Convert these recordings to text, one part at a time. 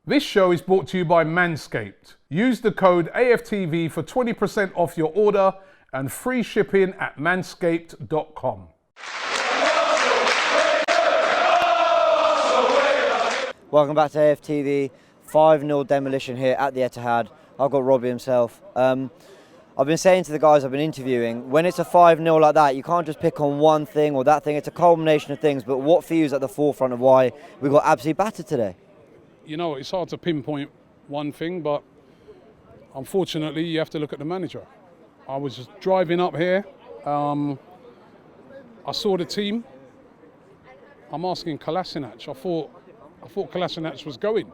This show is brought to you by Manscaped. Use the code AFTV for 20% off your order and free shipping at manscaped.com. Welcome back to AFTV. 5-0 demolition here at the Etihad. I've got Robbie himself. I've been saying to the guys I've been interviewing, when it's a 5-0 like that, you can't just pick on one thing or that thing. It's a culmination of things. But what for you is at the forefront of why we got absolutely battered today? You know, it's hard to pinpoint one thing, but unfortunately, you have to look at the manager. I was just driving up here. I saw the team. I'm asking Kolasinac. I thought Kolasinac was going.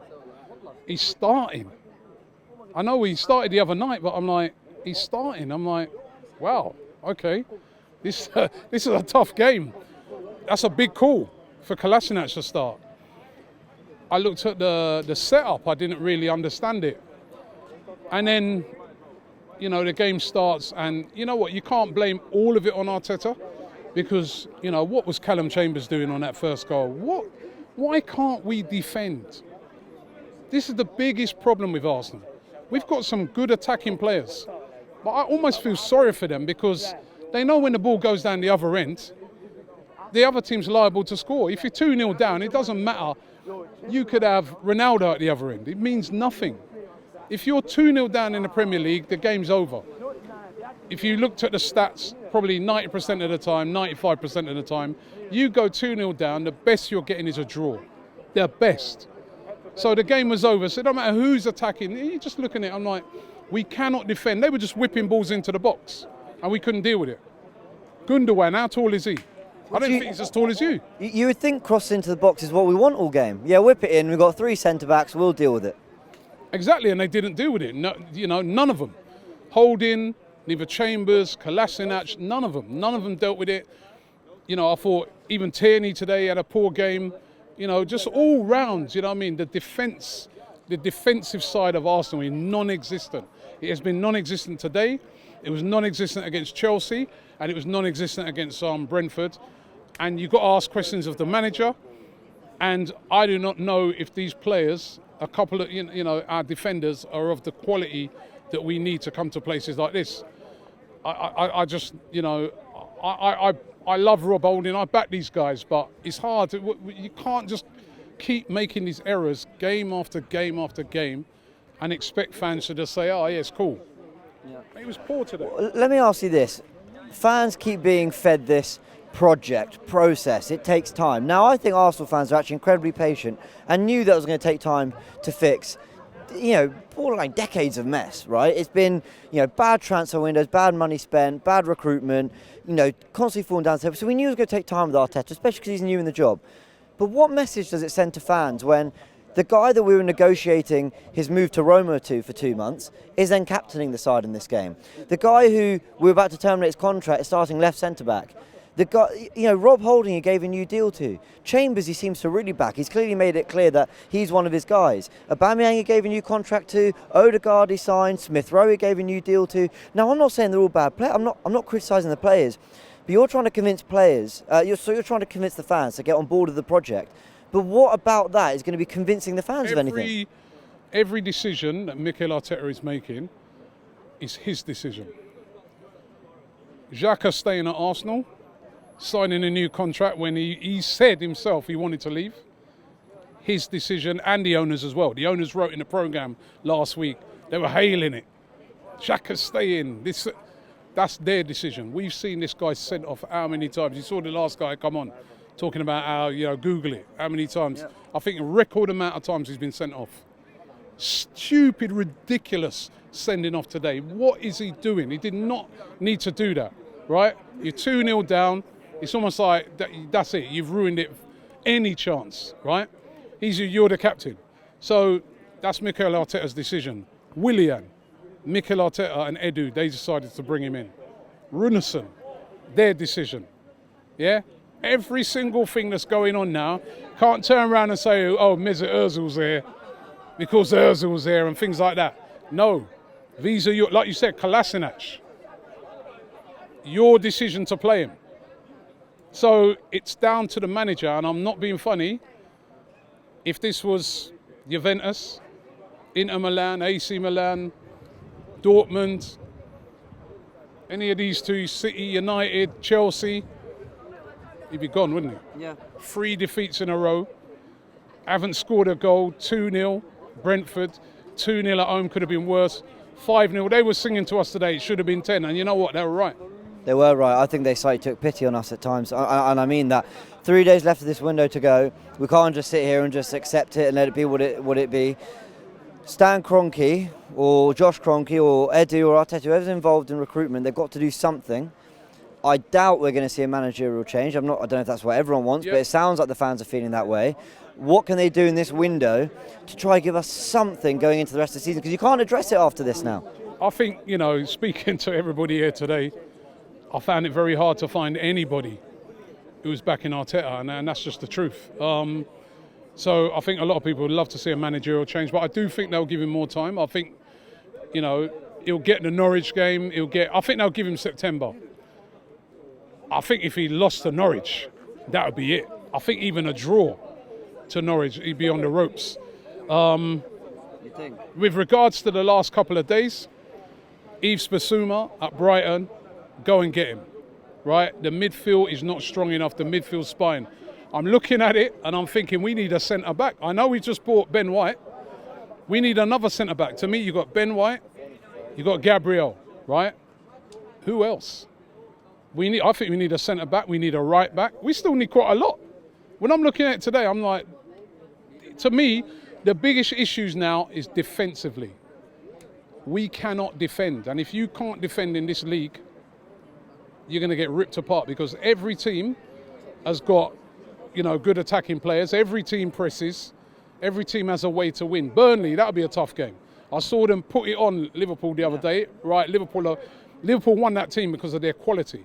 He's starting. I know he started the other night, but I'm like, he's starting. I'm like, wow, okay. This is a tough game. That's a big call for Kolasinac to start. I looked at the setup. I didn't really understand it. And then, you know, the game starts, and you know what? You can't blame all of it on Arteta, because, you know, what was Callum Chambers doing on that first goal? Why can't we defend? This is the biggest problem with Arsenal. We've got some good attacking players, but I almost feel sorry for them because they know when the ball goes down the other end, the other team's liable to score. If you're 2-0 down, it doesn't matter. You could have Ronaldo at the other end. It means nothing. If you're 2-0 down in the Premier League, the game's over. If you looked at the stats, probably 90% of the time, 95% of the time, you go 2-0 down, the best you're getting is a draw. The best. So the game was over. So it don't matter who's attacking. You're just looking at it, I'm like, we cannot defend. They were just whipping balls into the box, and we couldn't deal with it. Gundogan, how tall is he? I don't think he's as tall as you. You would think crossing into the box is what we want all game. Yeah, whip it in. We've got 3 centre-backs. We'll deal with it. Exactly, and they didn't deal with it. No, you know, none of them. Holding, neither Chambers, Kolasinac, none of them dealt with it. You know, I thought even Tierney today had a poor game. You know, just all round, you know what I mean? The defensive side of Arsenal is non-existent. It has been non-existent today. It was non-existent against Chelsea, and it was non-existent against Brentford. And you've got to ask questions of the manager. And I do not know if these players, a couple of, you know, our defenders are of the quality that we need to come to places like this. I just, you know, I love Rob Holding. I back these guys, but it's hard. You can't just keep making these errors game after game after game and expect fans to just say, oh, yeah, it's cool. Yeah. It was poor today. Well, let me ask you this. Fans keep being fed this process. It takes time. Now, I think Arsenal fans are actually incredibly patient and knew that it was going to take time to fix, you know, borderline decades of mess, right? It's been, you know, bad transfer windows, bad money spent, bad recruitment, you know, constantly falling down. So we knew it was going to take time with Arteta, especially because he's new in the job. But what message does it send to fans when the guy that we were negotiating his move to Roma to for 2 months is then captaining the side in this game? The guy who we were about to terminate his contract is starting left centre-back. The guy, you know, Rob Holding, he gave a new deal to. Chambers, he seems to really back. He's clearly made it clear that he's one of his guys. Aubameyang, he gave a new contract to. Odegaard, he signed. Smith Rowe, he gave a new deal to. Now, I'm not saying they're all bad players. I'm not criticising the players. But you're trying to convince players, you're trying to convince the fans to get on board with the project. But what about that is going to be convincing the fans of anything? Every decision that Mikel Arteta is making is his decision. Xhaka staying at Arsenal, signing a new contract when he said himself he wanted to leave. His decision, and the owners as well. The owners wrote in the programme last week, they were hailing it. Xhaka staying. That's their decision. We've seen this guy sent off how many times? You saw the last guy come on talking about how, you know, Google it. How many times? Yeah. I think a record amount of times he's been sent off. Stupid, ridiculous sending off today. What is he doing? He did not need to do that, right? You're 2-0 down. It's almost like that's it. You've ruined it. Any chance, right? You're the captain. So that's Mikel Arteta's decision. Willian, Mikel Arteta and Edu, they decided to bring him in. Runarsson, their decision. Yeah? Every single thing that's going on now, can't turn around and say, oh, Mesut Ozil's there because Ozil's there and things like that. No. These are your, like you said, Kolasinac. Your decision to play him. So it's down to the manager, and I'm not being funny. If this was Juventus, Inter Milan, AC Milan, Dortmund, any of these two, City, United, Chelsea, he'd be gone, wouldn't he? Yeah. 3 defeats in a row. Haven't scored a goal. 2-0, Brentford. 2-0 at home, could have been worse. 5-0. They were singing to us today, it should have been 10. And you know what? They were right. They were right. I think they slightly took pity on us at times. And I mean that. 3 days left of this window to go. We can't just sit here and just accept it and let it be what it be. Stan Kroenke or Josh Kroenke or Edu or Arteta, whoever's involved in recruitment, they've got to do something. I doubt we're going to see a managerial change. I don't know if that's what everyone wants, but it sounds like the fans are feeling that way. What can they do in this window to try and give us something going into the rest of the season? Because you can't address it after this now. I think, speaking to everybody here today, I found it very hard to find anybody who was backing Arteta, and that's just the truth. So I think a lot of people would love to see a managerial change, but I do think they'll give him more time. I think, he'll get the Norwich game. I think they'll give him September. I think if he lost to Norwich, that would be it. I think even a draw to Norwich, he'd be on the ropes. You think? With regards to the last couple of days, Yves Bissouma at Brighton, go and get him, right? The midfield is not strong enough, the midfield spine. I'm looking at it and I'm thinking we need a centre-back. I know we just bought Ben White. We need another centre-back. To me, you've got Ben White, you've got Gabriel, right? Who else? I think we need a centre-back, we need a right-back. We still need quite a lot. When I'm looking at it today, I'm like, to me, the biggest issues now is defensively. We cannot defend. And if you can't defend in this league, you're going to get ripped apart because every team has got, good attacking players. Every team presses. Every team has a way to win. Burnley, that would be a tough game. I saw them put it on Liverpool the other day. Right, Liverpool won that team because of their quality.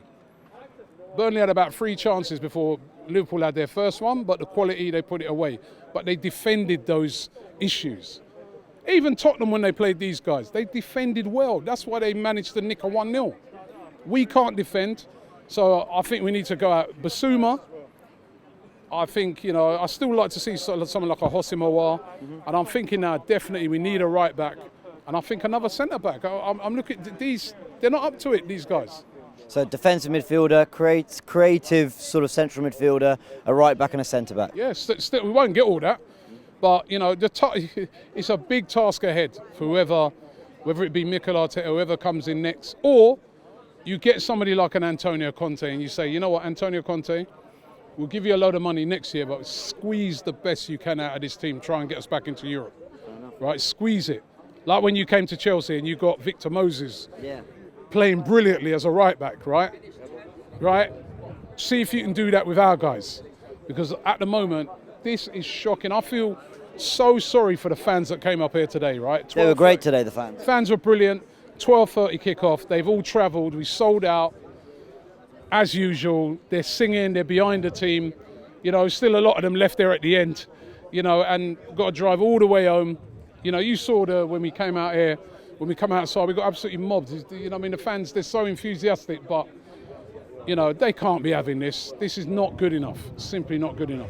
Burnley had about 3 chances before Liverpool had their first one, but the quality, they put it away. But they defended those issues. Even Tottenham, when they played these guys, they defended well. That's why they managed to nick a 1-0. We can't defend, so I think we need to go out. Bissouma, I think, I still like to see someone like a Hossim Aouar, and I'm thinking now definitely we need a right back, and I think another centre back. I'm looking at these; they're not up to it. These guys. So defensive midfielder, creative sort of central midfielder, a right back and a centre back. Yes, we won't get all that, but it's a big task ahead for whoever, whether it be Mikel Arteta, whoever comes in next, or you get somebody like an Antonio Conte and you say, you know what, Antonio Conte, we'll give you a load of money next year, but squeeze the best you can out of this team, try and get us back into Europe. Right, squeeze it. Like when you came to Chelsea and you got Victor Moses playing brilliantly as a right back, right? Right? See if you can do that with our guys. Because at the moment, this is shocking. I feel so sorry for the fans that came up here today, right? They were great today, the fans. Fans were brilliant. 12:30 kickoff. They've all travelled. We sold out. As usual, they're singing. They're behind the team. Still a lot of them left there at the end. And got to drive all the way home. You saw when we came out here, when we come outside, we got absolutely mobbed. The fans, they're so enthusiastic, but they can't be having this. This is not good enough. Simply not good enough.